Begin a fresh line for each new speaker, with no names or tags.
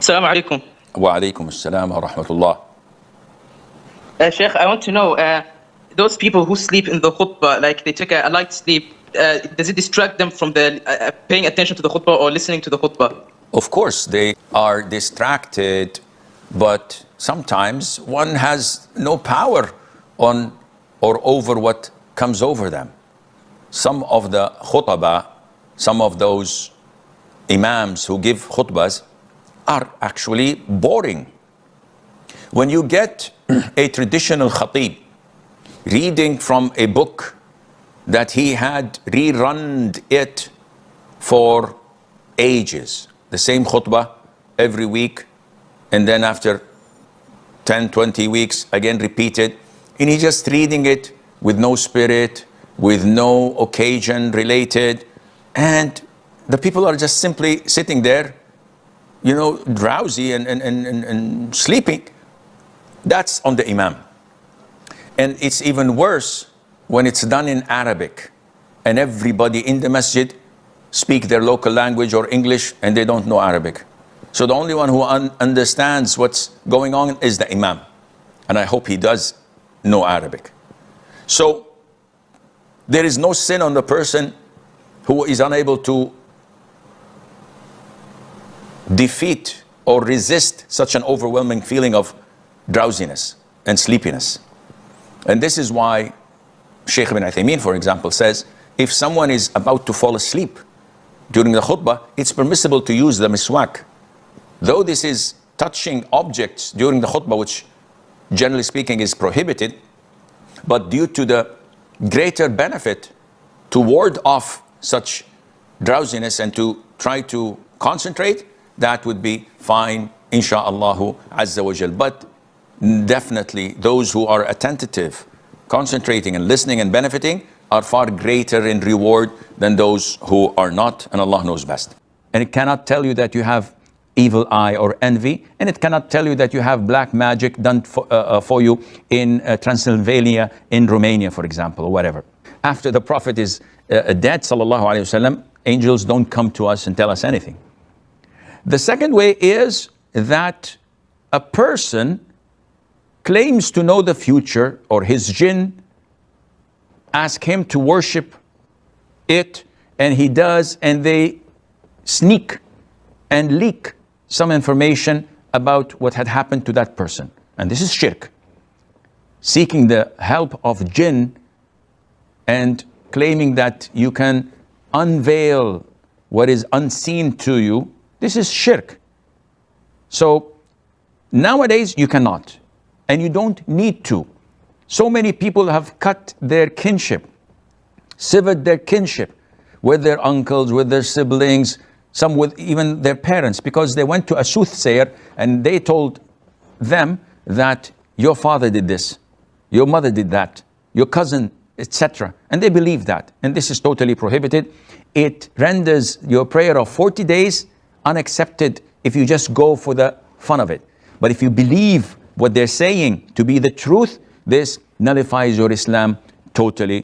Assalamu alaikum.
Wa alaikum assalam wa rahmatullah.
Sheikh, I want to know, those people who sleep in the khutbah, like they take a light sleep, does it distract them from the paying attention to the khutbah or listening to the khutbah?
Of course, they are distracted, but sometimes one has no power on or over what comes over them. Some of the khutbah, some of those imams who give khutbahs are actually boring. When you get a traditional khatib reading from a book that he had rerun it for ages, the same khutbah every week, and then after 10, 20 weeks, again repeated, and he's just reading it with no spirit, with no occasion related, and the people are just simply sitting there, you know, drowsy and sleeping. That's on the imam. And it's even worse when it's done in Arabic and everybody in the masjid speak their local language or English and they don't know Arabic. So the only one who understands what's going on is the imam. And I hope he does know Arabic. So there is no sin on the person who is unable to defeat or resist such an overwhelming feeling of drowsiness and sleepiness. And this is why Shaykh ibn Uthaymeen, for example, says if someone is about to fall asleep during the khutbah, it's permissible to use the miswak. Though this is touching objects during the khutbah, which generally speaking is prohibited, but due to the greater benefit to ward off such drowsiness and to try to concentrate, that would be fine, insha'Allah azza wa jal. But definitely those who are attentive, concentrating and listening and benefiting are far greater in reward than those who are not, and Allah knows best. And it cannot tell you that you have evil eye or envy, and it cannot tell you that you have black magic done for you in Transylvania, in Romania, for example, or whatever. After the Prophet is dead, sallallahu alaihi wasallam, angels don't come to us and tell us anything. The second way is that a person claims to know the future, or his jinn ask him to worship it, and he does, and they sneak and leak some information about what had happened to that person. And this is shirk. Seeking the help of jinn and claiming that you can unveil what is unseen to you, this is shirk. So nowadays you cannot, and you don't need to. So many people have cut their kinship, severed their kinship with their uncles, with their siblings, some with even their parents, because they went to a soothsayer and they told them that your father did this, your mother did that, your cousin, etc. And they believe that. And this is totally prohibited. It renders your prayer of 40 days unaccepted if you just go for the fun of it. But if you believe what they're saying to be the truth, this nullifies your Islam totally.